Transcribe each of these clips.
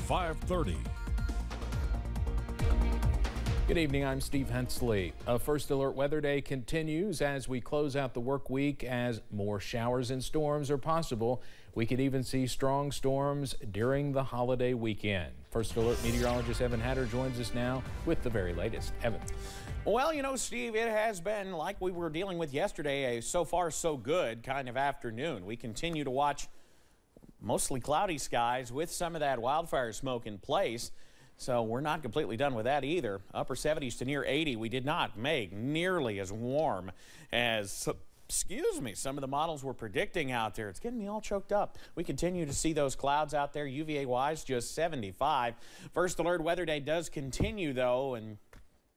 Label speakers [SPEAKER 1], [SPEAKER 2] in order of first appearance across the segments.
[SPEAKER 1] 530.
[SPEAKER 2] Good evening, I'm Steve Hensley. A First Alert Weather Day continues as we close out the work week as more showers and storms are possible. We could even see strong storms during the holiday weekend. First Alert meteorologist Evan Hatter joins us now with the very latest. Evan.
[SPEAKER 3] Well, you know, Steve, it has been like we were dealing with yesterday, a so far so good kind of afternoon. We continue to watch mostly cloudy skies with some of that wildfire smoke in place. So we're not completely done with that either. Upper 70s to near 80. We did not make nearly as warm as, some of the models were predicting out there. It's getting me all choked up. We continue to see those clouds out there. UVA-wise, just 75. First Alert Weather Day does continue, though, and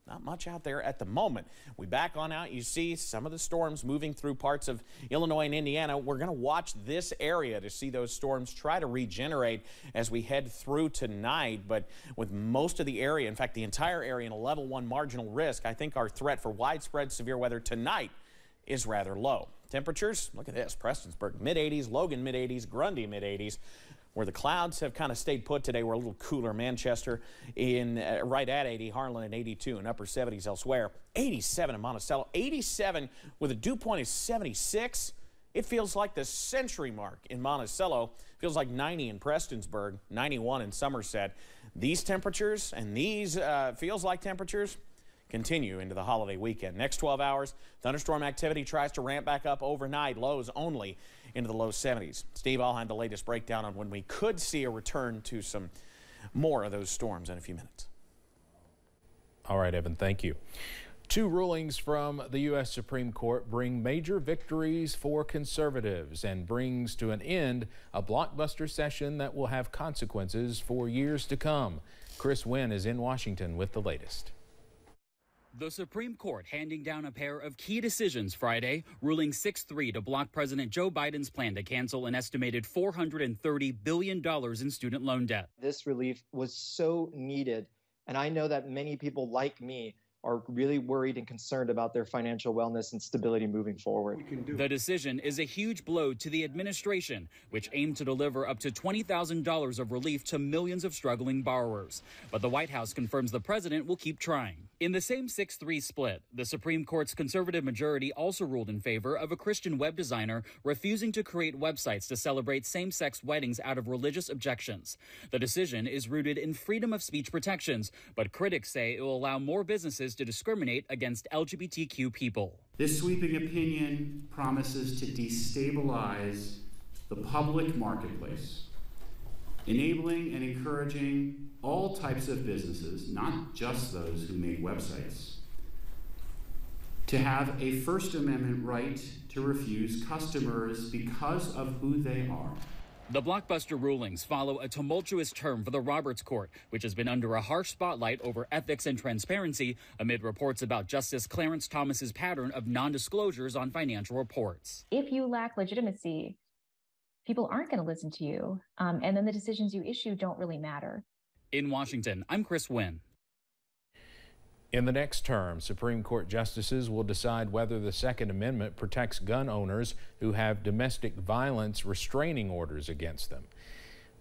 [SPEAKER 3] not much out there at the moment. We back on out. You see some of the storms moving through parts of Illinois and Indiana. We're going to watch this area to see those storms try to regenerate as we head through tonight. But with most of the area, in fact, the entire area in a level 1 marginal risk, I think our threat for widespread severe weather tonight is rather low. Temperatures, look at this. Prestonsburg, mid-80s. Logan, mid-80s. Grundy, mid-80s. Where the clouds have kind of stayed put today, we're a little cooler. Manchester in right at 80, Harlan at 82, and upper 70s elsewhere. 87 in Monticello, 87 with a dew point of 76. It feels like the century mark in Monticello. Feels like 90 in Prestonsburg, 91 in Somerset. These temperatures and these feels like temperatures continue into the holiday weekend. Next 12 hours, thunderstorm activity tries to ramp back up overnight. Lows only into the low 70s. Steve, I'll have the latest breakdown on when we could see a return to some more of those storms in a few minutes.
[SPEAKER 2] All right, Evan, thank you. Two rulings from the U.S. Supreme Court bring major victories for conservatives and brings to an end a blockbuster session that will have consequences for years to come. Chris Wynn is in Washington with the latest.
[SPEAKER 4] The Supreme Court handing down a pair of key decisions Friday, ruling 6-3 to block President Joe Biden's plan to cancel an estimated $430 billion in student loan debt.
[SPEAKER 5] This relief was so needed, and I know that many people like me are really worried and concerned about their financial wellness and stability moving forward.
[SPEAKER 4] The decision is a huge blow to the administration, which aimed to deliver up to $20,000 of relief to millions of struggling borrowers. But the White House confirms the president will keep trying. In the same 6-3 split, the Supreme Court's conservative majority also ruled in favor of a Christian web designer refusing to create websites to celebrate same-sex weddings out of religious objections. The decision is rooted in freedom of speech protections, but critics say it will allow more businesses to discriminate against LGBTQ people.
[SPEAKER 6] This sweeping opinion promises to destabilize the public marketplace, enabling and encouraging all types of businesses, not just those who make websites, to have a First Amendment right to refuse customers because of who they are.
[SPEAKER 4] The blockbuster rulings follow a tumultuous term for the Roberts Court, which has been under a harsh spotlight over ethics and transparency amid reports about Justice Clarence Thomas's pattern of non-disclosures on financial reports.
[SPEAKER 7] If you lack legitimacy, people aren't going to listen to you, and then the decisions you issue don't really matter.
[SPEAKER 4] In Washington, I'm Chris Wynn.
[SPEAKER 2] In the next term, Supreme Court justices will decide whether the Second Amendment protects gun owners who have domestic violence restraining orders against them.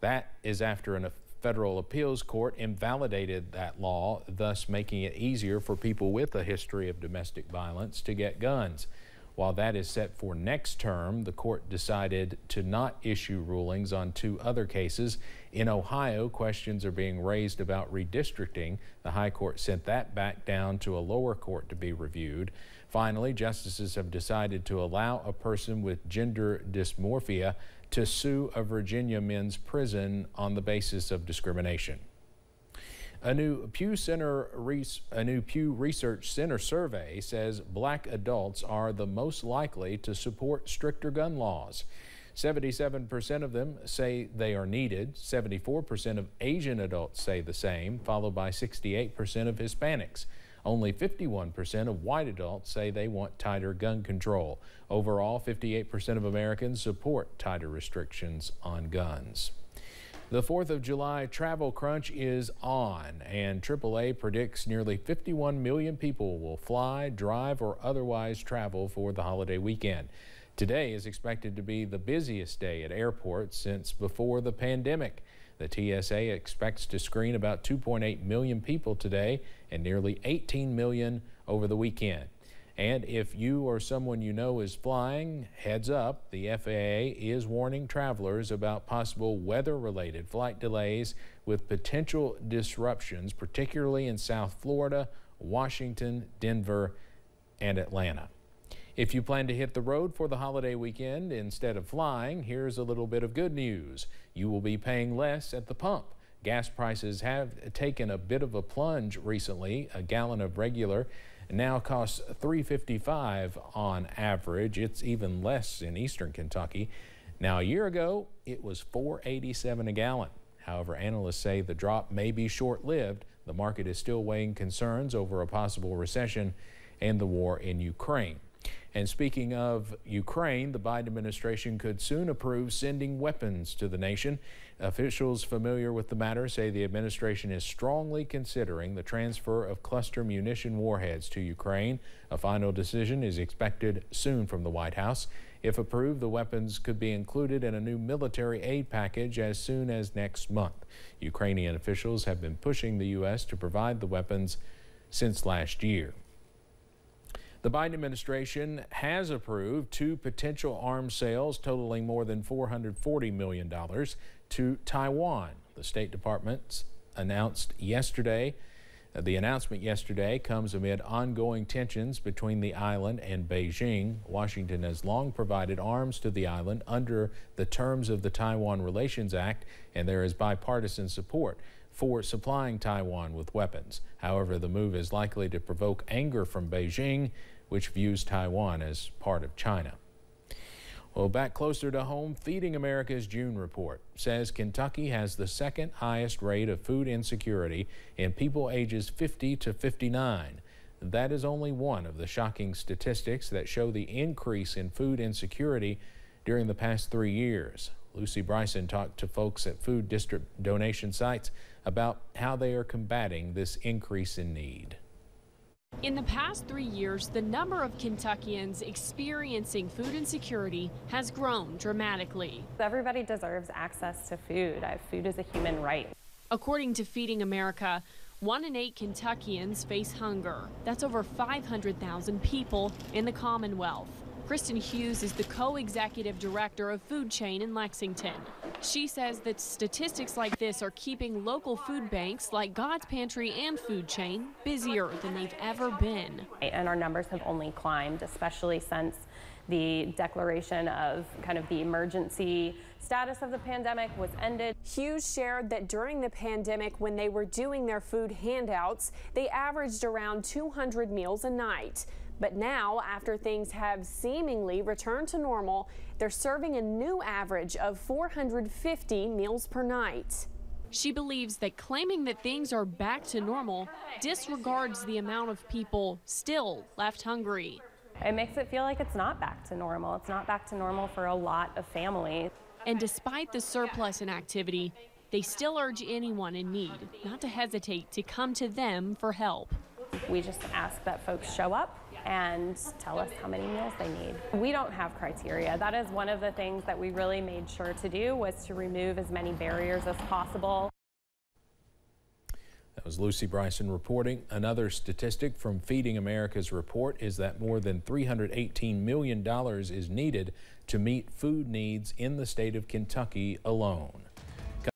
[SPEAKER 2] That is after a federal appeals court invalidated that law, thus making it easier for people with a history of domestic violence to get guns. While that is set for next term, the court decided to not issue rulings on two other cases. In Ohio, questions are being raised about redistricting. The High Court sent that back down to a lower court to be reviewed. Finally, justices have decided to allow a person with gender dysmorphia to sue a Virginia men's prison on the basis of discrimination. A new Pew Research Center survey says black adults are the most likely to support stricter gun laws. 77% of them say they are needed. 74% of Asian adults say the same, followed by 68% of Hispanics. Only 51% of white adults say they want tighter gun control. Overall, 58% of Americans support tighter restrictions on guns. The 4th of July travel crunch is on, and AAA predicts nearly 51 million people will fly, drive, or otherwise travel for the holiday weekend. Today is expected to be the busiest day at airports since before the pandemic. The TSA expects to screen about 2.8 million people today and nearly 18 million over the weekend. And if you or someone you know is flying, heads up, the FAA is warning travelers about possible weather-related flight delays with potential disruptions, particularly in South Florida, Washington, Denver, and Atlanta. If you plan to hit the road for the holiday weekend instead of flying, here's a little bit of good news. You will be paying less at the pump. Gas prices have taken a bit of a plunge recently. A gallon of regular now costs $3.55 on average. It's even less in eastern Kentucky. Now, a year ago, it was $4.87 a gallon. However, analysts say the drop may be short-lived. The market is still weighing concerns over a possible recession and the war in Ukraine. And speaking of Ukraine, the Biden administration could soon approve sending weapons to the nation. Officials familiar with the matter say the administration is strongly considering the transfer of cluster munition warheads to Ukraine. A final decision is expected soon from the White House. If approved, the weapons could be included in a new military aid package as soon as next month. Ukrainian officials have been pushing the U.S. to provide the weapons since last year. The Biden administration has approved 2 potential arms sales totaling more than $440 million to Taiwan. The State Department announced yesterday. The announcement yesterday comes amid ongoing tensions between the island and Beijing. Washington has long provided arms to the island under the terms of the Taiwan Relations Act, and there is bipartisan support for supplying Taiwan with weapons. However, the move is likely to provoke anger from Beijing, which views Taiwan as part of China. Well, back closer to home, Feeding America's June report says Kentucky has the second highest rate of food insecurity in people ages 50 to 59. That is only one of the shocking statistics that show the increase in food insecurity during the past 3 years. Lucy Bryson talked to folks at food district donation sites about how they are combating this increase in need.
[SPEAKER 1] In the past 3 years, the number of Kentuckians experiencing food insecurity has grown dramatically.
[SPEAKER 8] Everybody deserves access to food. Food is a human right.
[SPEAKER 1] According to Feeding America, 1 in 8 Kentuckians face hunger. That's over 500,000 people in the Commonwealth. Kristen Hughes is the co-executive director of Food Chain in Lexington. She says that statistics like this are keeping local food banks like God's Pantry and Food Chain busier than they've ever been.
[SPEAKER 8] And our numbers have only climbed, especially since the declaration of kind of the emergency status of the pandemic was ended.
[SPEAKER 9] Hughes shared that during the pandemic, when they were doing their food handouts, they averaged around 200 meals a night. But now, after things have seemingly returned to normal, they're serving a new average of 450 meals per night.
[SPEAKER 1] She believes that claiming that things are back to normal disregards the amount of people still left hungry.
[SPEAKER 8] It makes it feel like it's not back to normal. It's not back to normal for a lot of families.
[SPEAKER 1] And despite the surplus in activity, they still urge anyone in need not to hesitate to come to them for help.
[SPEAKER 8] We just ask that folks show up and tell us how many meals they need. We don't have criteria. That is one of the things that we really made sure to do, was to remove as many barriers as possible.
[SPEAKER 2] That was Lucy Bryson reporting. Another statistic from Feeding America's report is that more than $318 million is needed to meet food needs in the state of Kentucky alone.